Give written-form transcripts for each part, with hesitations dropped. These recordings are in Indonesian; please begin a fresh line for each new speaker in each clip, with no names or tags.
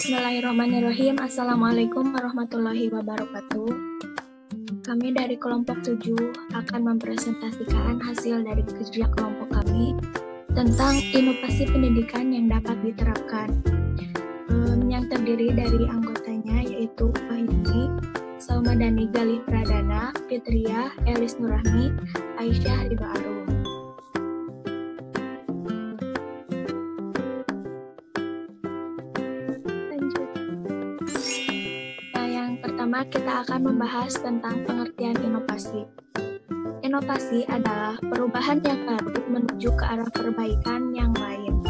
Bismillahirrahmanirrahim. Assalamualaikum warahmatullahi wabarakatuh. Kami dari kelompok 7 akan mempresentasikan hasil dari kerja kelompok kami tentang inovasi pendidikan yang dapat diterapkan. Yang terdiri dari anggotanya yaitu Wahyuni, Saumadani Galih Pradana, Fitriah, Elis Nurahmi, Aisyah Ridho Arum. Pertama, kita akan membahas tentang pengertian inovasi. Inovasi adalah perubahan yang baru menuju ke arah perbaikan yang lain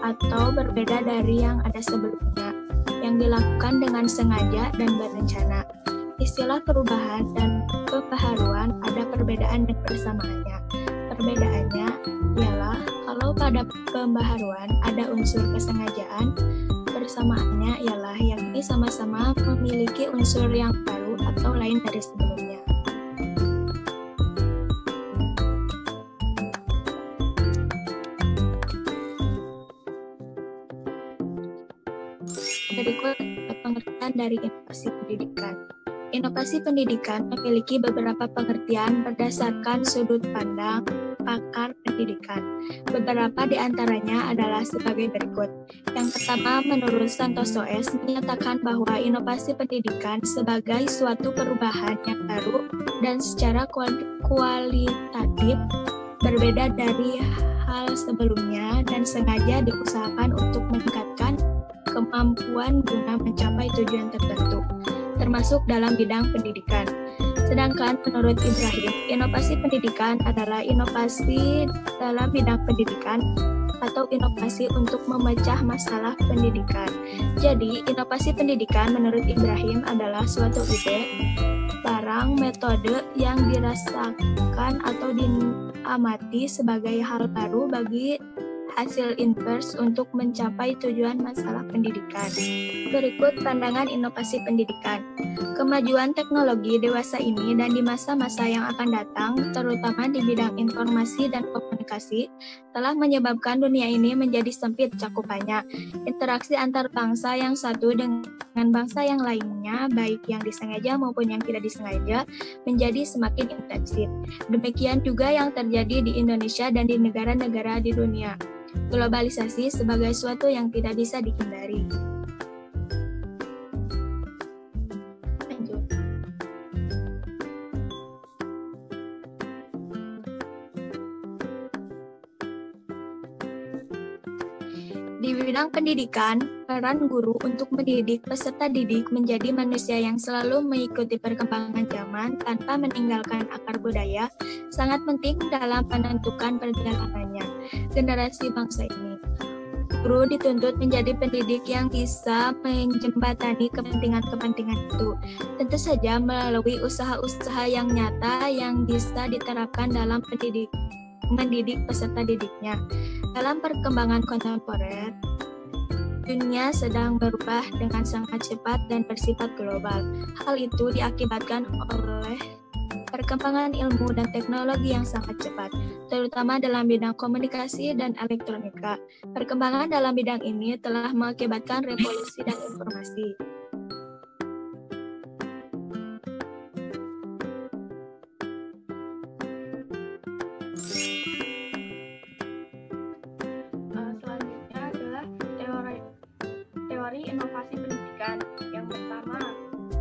atau berbeda dari yang ada sebelumnya, yang dilakukan dengan sengaja dan berencana. Istilah perubahan dan pembaharuan ada perbedaan dan persamaannya. Perbedaannya ialah kalau pada pembaharuan ada unsur kesengajaan, persamaannya ialah yakni sama-sama memiliki unsur yang baru atau lain dari sebelumnya. Berikut pengertian dari inovasi pendidikan. Inovasi pendidikan memiliki beberapa pengertian berdasarkan sudut pandang pakar pendidikan. Beberapa di antaranya adalah sebagai berikut. Yang pertama, menurut Santoso S. menyatakan bahwa inovasi pendidikan sebagai suatu perubahan yang baru dan secara kualitatif berbeda dari hal sebelumnya dan sengaja diusahakan untuk meningkatkan kemampuan guna mencapai tujuan tertentu, termasuk dalam bidang pendidikan. Sedangkan menurut Ibrahim, inovasi pendidikan adalah inovasi dalam bidang pendidikan atau inovasi untuk memecah masalah pendidikan. Jadi, inovasi pendidikan menurut Ibrahim adalah suatu ide, barang, metode yang dirasakan atau diamati sebagai hal baru bagi hasil inverse untuk mencapai tujuan masalah pendidikan. Berikut pandangan inovasi pendidikan. Kemajuan teknologi dewasa ini dan di masa-masa yang akan datang, terutama di bidang informasi dan komunikasi, telah menyebabkan dunia ini menjadi sempit cakupannya. Interaksi antar bangsa yang satu dengan bangsa yang lainnya, baik yang disengaja maupun yang tidak disengaja, menjadi semakin intensif. Demikian juga yang terjadi di Indonesia dan di negara-negara di dunia. Globalisasi sebagai suatu yang tidak bisa dihindari. Lanjut. Di bidang pendidikan, peran guru untuk mendidik peserta didik menjadi manusia yang selalu mengikuti perkembangan zaman tanpa meninggalkan akar budaya sangat penting dalam menentukan perjalanannya generasi bangsa ini. Guru dituntut menjadi pendidik yang bisa menjembatani kepentingan-kepentingan itu, tentu saja melalui usaha-usaha yang nyata yang bisa diterapkan dalam mendidik peserta didiknya. Dalam perkembangan kontemporer, dunia sedang berubah dengan sangat cepat dan bersifat global. Hal itu diakibatkan oleh perkembangan ilmu dan teknologi yang sangat cepat, terutama dalam bidang komunikasi dan elektronika. Perkembangan dalam bidang ini telah mengakibatkan revolusi dan informasi. Selanjutnya adalah teori inovasi pendidikan. Yang pertama,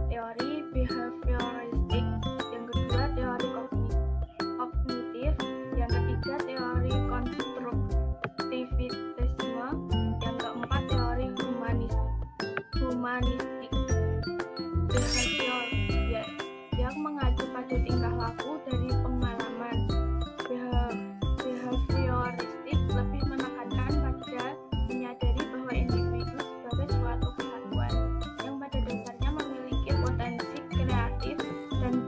teori behavioristik. Yang kedua, teori kognitif. Yang ketiga, teori konstruktivitisme. Yang keempat, teori humanistik behavior, yang mengacu pada tingkah laku dari pengalaman. Behavioristik lebih menekankan pada menyadari bahwa individu sebagai suatu kesatuan yang pada dasarnya memiliki potensi kreatif dan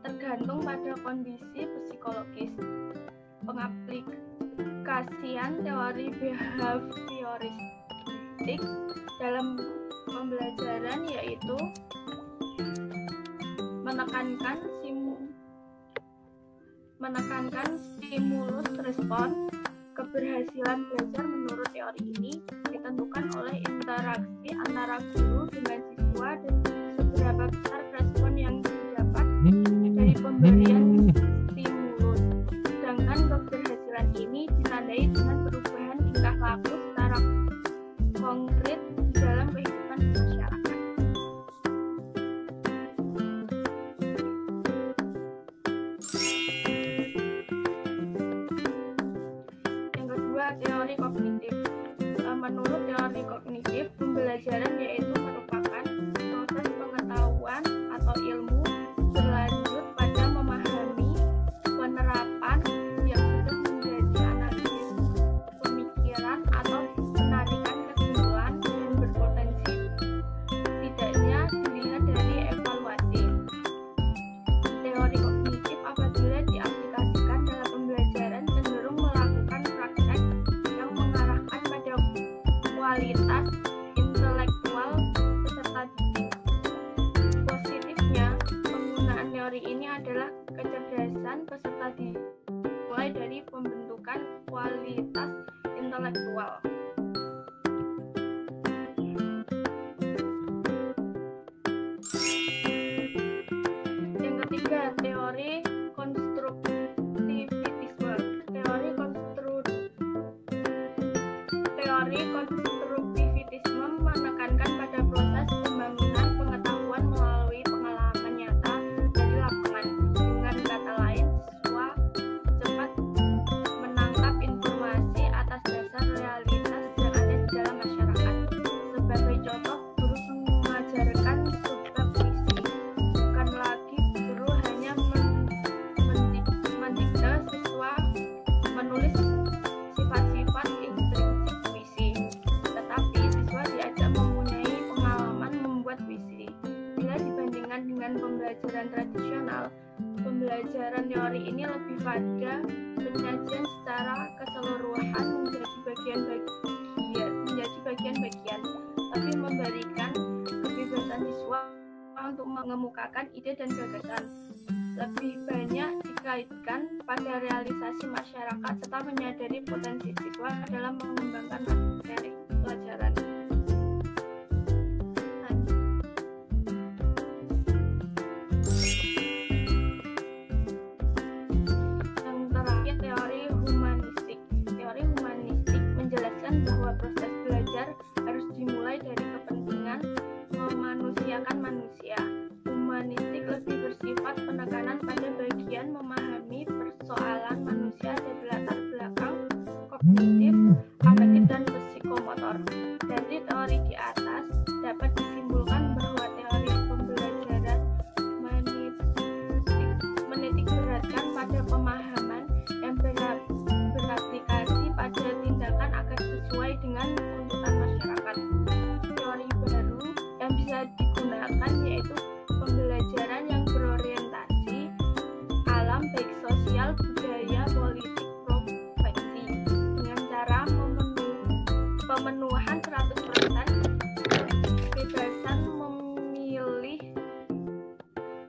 tergantung pada kondisi psikologis. Pengaplikasian teori behavioristik dalam pembelajaran yaitu menekankan stimulus respon. Keberhasilan belajar menurut teori ini
ditentukan oleh interaksi antara guru dengan siswa dan seberapa besar respon yang didapat dari pemberian stimulus. Sedangkan keberhasilan ini ditandai dengan perubahan tingkah laku secara konkret di dalam kehidupan masyarakat. Yang kedua, teori kognitif. Menurut teori kognitif, pembelajaran yaitu merupakan proses pengetahuan atau ilmu berlanjut pada memahami penerapan yang sudah menjadi analisis pemikiran atau penarikan kesimpulan dan berpotensi tidaknya dilihat dari evaluasi. Teori kognitif apabila diaplikasikan dalam pembelajaran cenderung melakukan praktek yang mengarahkan pada kualitas intelektual peserta didik. Positifnya, penggunaan teori ini adalah kecerdasan peserta didik mulai dari pembentukan kualitas intelektual. Yang ketiga, teori konstruktivitisme. Teori konstruktivitisme menekankan pada proses pembangunan pengetahuan melalui pengalaman nyata dari lapangan. Dengan kata lain, siswa cepat menangkap informasi atas dasar realitas yang ada di dalam masyarakat. Sebagai contoh, guru mengajarkan subbab puisi. Bukan lagi guru hanya mendikte siswa menulis sifat-sifat intrinsik puisi, tetapi siswa diajak mempunyai pengalaman membuat puisi. Bila dibandingkan dengan pembelajaran tradisional, pembelajaran teori ini lebih pada penyajian secara keseluruhan menjadi bagian-bagian, tapi memberikan kebebasan siswa untuk mengemukakan ide dan gagasan. Lebih banyak dikaitkan pada realisasi masyarakat serta menyadari potensi siswa dalam mengembangkan materi pelajaran. Yang terakhir, teori humanistik. Teori humanistik menjelaskan bahwa proses belajar harus dimulai dari kepentingan memanusiakan manusia. Humanistik lebih bersifat penekanan pada bagian memahami persoalan manusia dari latar belakang kognitif, afektif, dan psikomotor. Dari teori di atas dapat disimpulkan bahwa teori pembelajaran menitik beratkan pada pemahaman yang beraplikasi pada tindakan agar sesuai dengan tuntutan masyarakat. Teori baru yang bisa digunakan yaitu pembelajaran yang berorientasi alam baik sosial, budaya, politik, profesi dengan cara pemenuhan 100% kebebasan memilih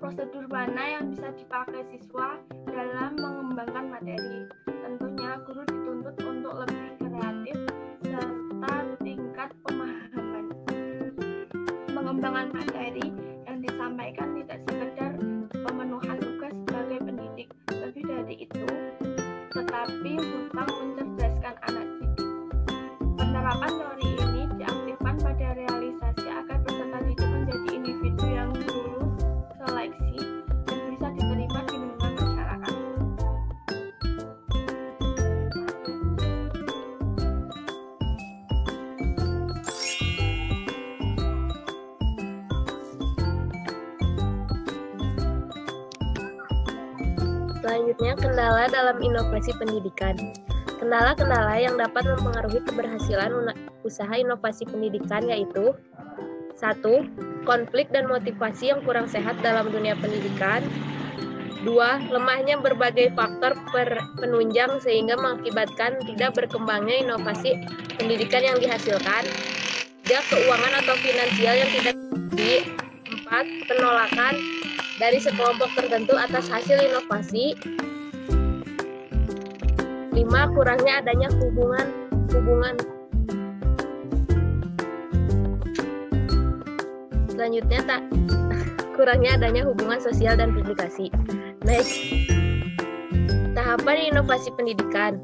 prosedur mana yang bisa dipakai siswa dalam mengembangkan materi. Tentunya guru dituntut untuk lebih kreatif serta tingkat pemahaman. Pengembangan materi yang disampaikan tidak sekedar pemenuhan tugas sebagai pendidik, lebih dari itu, tetapi hutang mencerdaskan anak didik. Penerapan teori ini diaktifkan pada realisasi agar peserta didik menjadi individu yang lulus seleksi dan bisa diterima di lingkungan masyarakat.
Selanjutnya, kendala dalam inovasi pendidikan. Kendala-kendala yang dapat mempengaruhi keberhasilan usaha inovasi pendidikan yaitu 1. Konflik dan motivasi yang kurang sehat dalam dunia pendidikan. 2. Lemahnya berbagai faktor penunjang sehingga mengakibatkan tidak berkembangnya inovasi pendidikan yang dihasilkan. 3. Keuangan atau finansial yang tidak tinggi. 4. Penolakan dari sekelompok tertentu atas hasil inovasi. 5. Kurangnya adanya hubungan Selanjutnya, kurangnya adanya hubungan sosial dan publikasi. Next, tahapan inovasi pendidikan.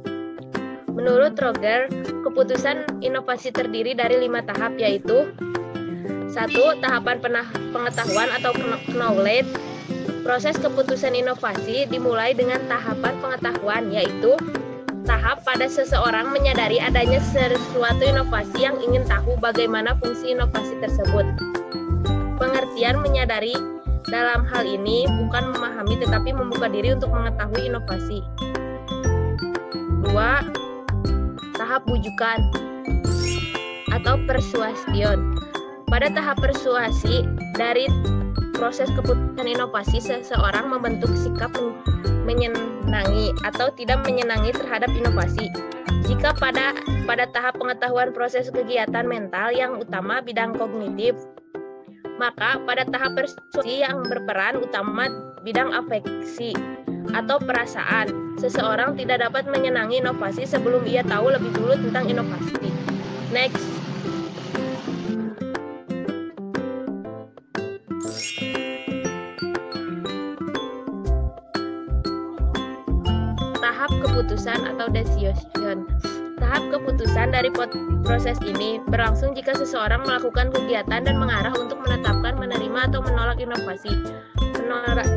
Menurut Roger, keputusan inovasi terdiri dari 5 tahap, yaitu 1. Tahapan pengetahuan atau knowledge. Proses keputusan inovasi dimulai dengan tahapan pengetahuan, yaitu tahap pada seseorang menyadari adanya sesuatu inovasi yang ingin tahu bagaimana fungsi inovasi tersebut. Pengertian menyadari dalam hal ini bukan memahami tetapi membuka diri untuk mengetahui inovasi. 2. Tahap bujukan atau persuasion. Pada tahap persuasi, dari proses keputusan inovasi, seseorang membentuk sikap menyenangi atau tidak menyenangi terhadap inovasi. Jika pada tahap pengetahuan proses kegiatan mental yang utama bidang kognitif, maka pada tahap persuasi yang berperan utama bidang afeksi atau perasaan, seseorang tidak dapat menyenangi inovasi sebelum ia tahu lebih dulu tentang inovasi. Next. Tahap keputusan atau decision. Tahap keputusan dari proses ini berlangsung jika seseorang melakukan kegiatan dan mengarah untuk menetapkan, menerima, atau menolak inovasi.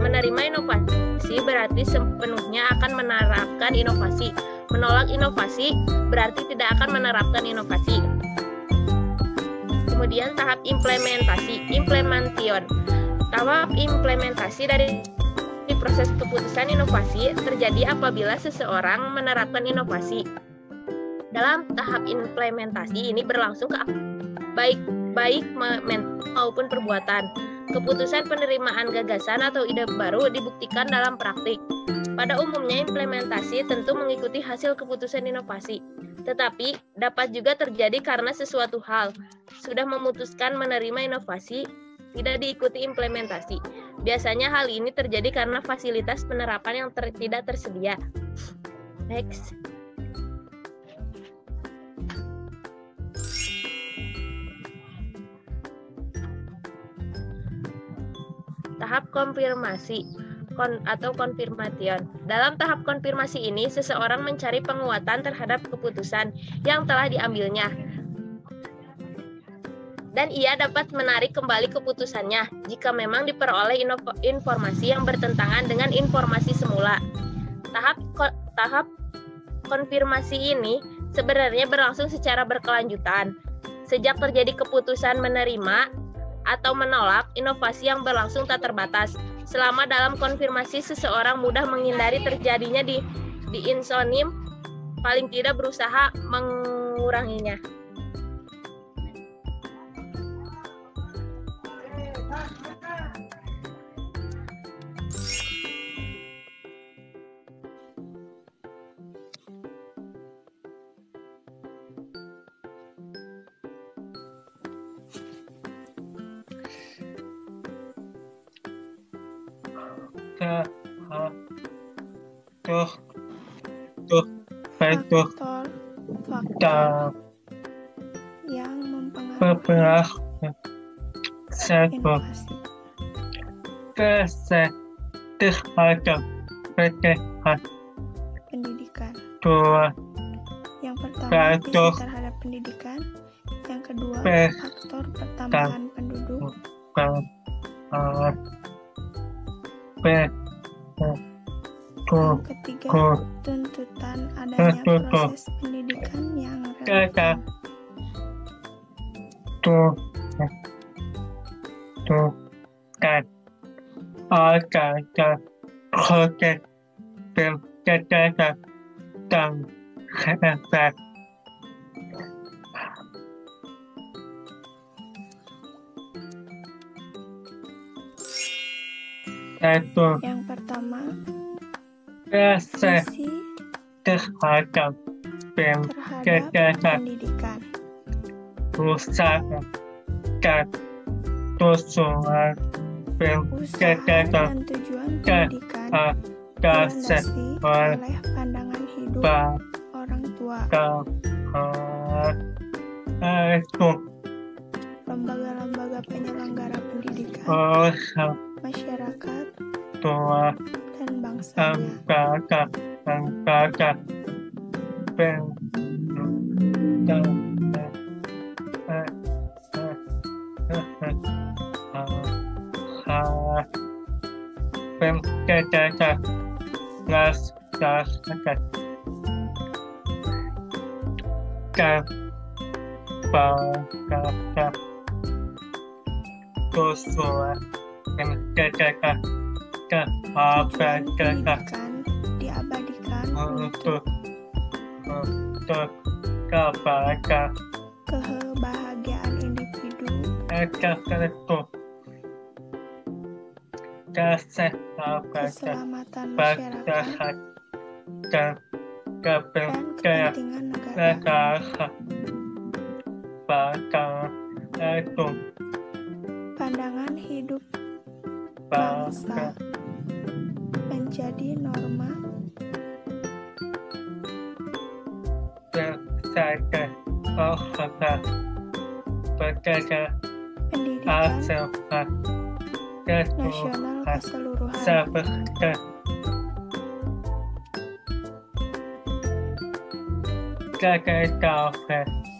Menerima inovasi berarti sepenuhnya akan menerapkan inovasi. Menolak inovasi berarti tidak akan menerapkan inovasi. Kemudian tahap implementasi, implementation. Tahap implementasi dari proses keputusan inovasi terjadi apabila seseorang menerapkan inovasi. Dalam tahap implementasi ini berlangsung baik maupun perbuatan. Keputusan penerimaan gagasan atau ide baru dibuktikan dalam praktik. Pada umumnya implementasi tentu mengikuti hasil keputusan inovasi, tetapi dapat juga terjadi karena sesuatu hal sudah memutuskan menerima inovasi tidak diikuti implementasi. Biasanya hal ini terjadi karena fasilitas penerapan yang tidak tersedia. Next. Tahap konfirmasi atau confirmation. Dalam tahap konfirmasi ini, seseorang mencari penguatan terhadap keputusan yang telah diambilnya, dan ia dapat menarik kembali keputusannya jika memang diperoleh informasi yang bertentangan dengan informasi semula. Tahap konfirmasi ini sebenarnya berlangsung secara berkelanjutan. Sejak terjadi keputusan menerima atau menolak, inovasi yang berlangsung tak terbatas. Selama dalam konfirmasi, seseorang mudah menghindari terjadinya di insonim, paling tidak berusaha menguranginya.
Faktor yang mempengaruhi inovasi. Pendidikan. Yang pertama, visi terhadap pendidikan. Yang kedua, faktor pertambahan penduduk. Yang ketiga, tuntutan adanya proses pendidikan yang relevan. Yang pertama, visi terhadap pendidikan. Usaha dan tujuan pendidikan dilandasi oleh pandangan hidup orang tua. lembaga-lembaga penyelenggara pendidikan, masyarakat, dan bangsanya. Tujuan pendidikan diabadikan untuk kebahagiaan individu, keselamatan masyarakat, dan kepentingan negara. Pandangan hidup bangsa menjadi norma pendidikan nasional keseluruhan.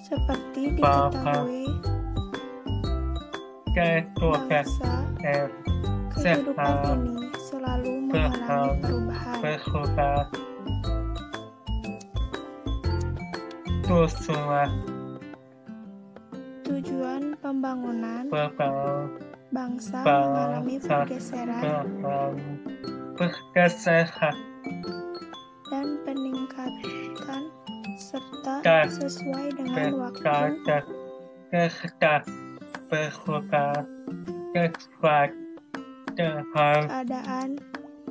Seperti diketahui, bangsa kehidupan ini selalu mengalami perubahan. Tujuan pembangunan bangsa mengalami pergeseran dan peningkatan serta sesuai dengan waktu, keadaan,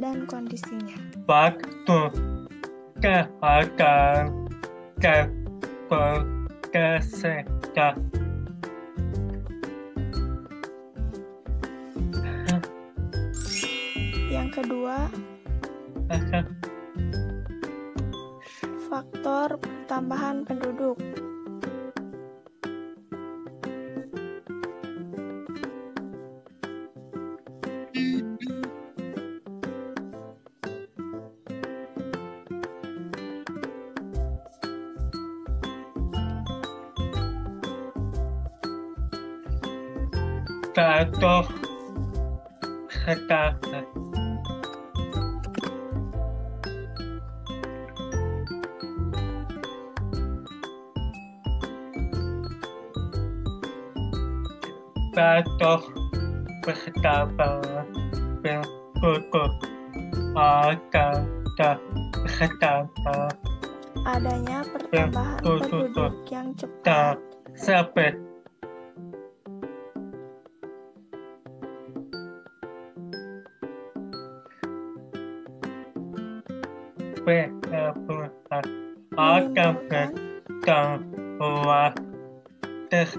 dan kondisinya. Yang kedua, faktor pertambahan penduduk. Adanya pertambahan penduduk yang cepat menimbulkan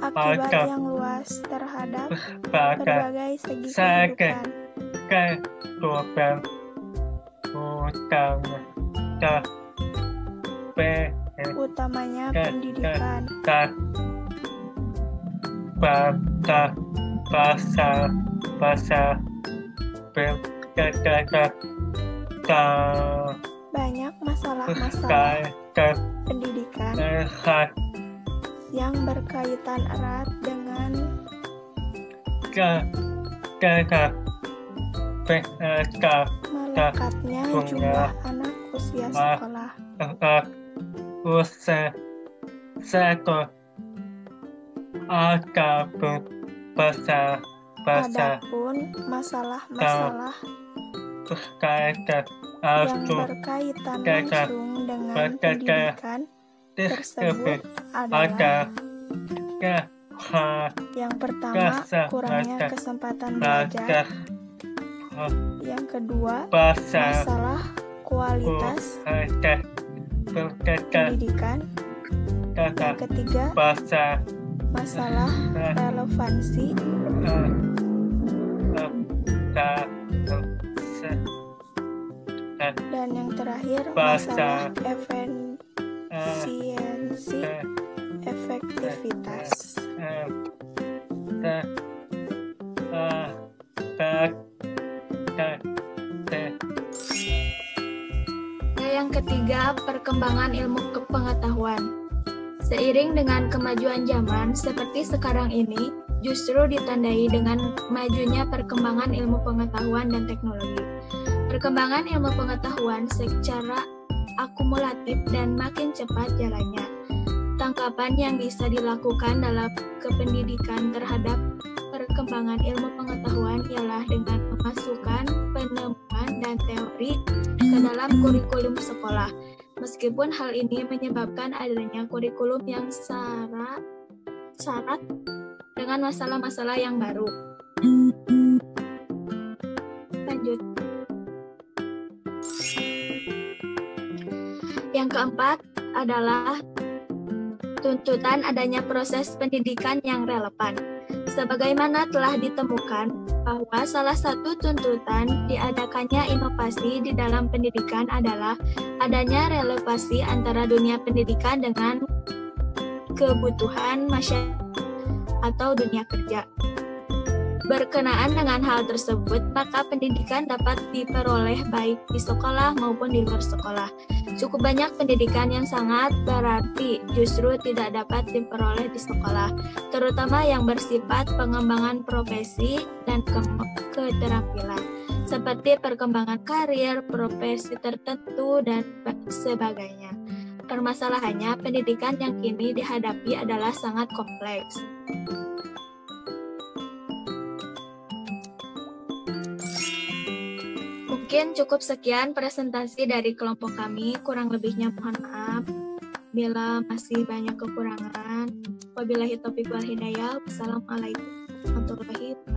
akibat yang luas terhadap berbagai segi kehidupan, utamanya pendidikan, banyak masalah-masalah pendidikan yang berkaitan erat dengan melekatnya jumlah anak usia sekolah. Adapun masalah-masalah yang berkaitan langsung dengan pendidikan tersebut adalah yang pertama, kurangnya kesempatan belajar. Yang kedua, masalah kualitas pendidikan. Yang ketiga, masalah relevansi. Dan yang terakhir, masalah efisiensi, efektivitas. Yang ketiga, perkembangan ilmu pengetahuan. Seiring dengan kemajuan zaman seperti sekarang ini, justru ditandai dengan majunya perkembangan ilmu pengetahuan dan teknologi. Perkembangan ilmu pengetahuan secara akumulatif dan makin cepat jalannya. Tanggapan yang bisa dilakukan dalam kependidikan terhadap perkembangan ilmu pengetahuan ialah dengan memasukkan penemuan dan teori ke dalam kurikulum sekolah. Meskipun hal ini menyebabkan adanya kurikulum yang syarat dengan masalah-masalah yang baru. Lanjut. Yang keempat adalah tuntutan adanya proses pendidikan yang relevan. Sebagaimana telah ditemukan bahwa salah satu tuntutan diadakannya inovasi di dalam pendidikan adalah adanya relevansi antara dunia pendidikan dengan kebutuhan masyarakat atau dunia kerja. Berkenaan dengan hal tersebut, maka pendidikan dapat diperoleh baik di sekolah maupun di luar sekolah. Cukup banyak pendidikan yang sangat berarti justru tidak dapat diperoleh di sekolah, terutama yang bersifat pengembangan profesi dan keterampilan, seperti perkembangan karir, profesi tertentu, dan sebagainya. Permasalahannya, pendidikan yang kini dihadapi adalah sangat kompleks. Mungkin cukup sekian presentasi dari kelompok kami, kurang lebihnya mohon maaf bila masih banyak kekurangan. Wabillahi taufiq wal hidayah. Wassalamualaikum warahmatullahi wabarakatuh.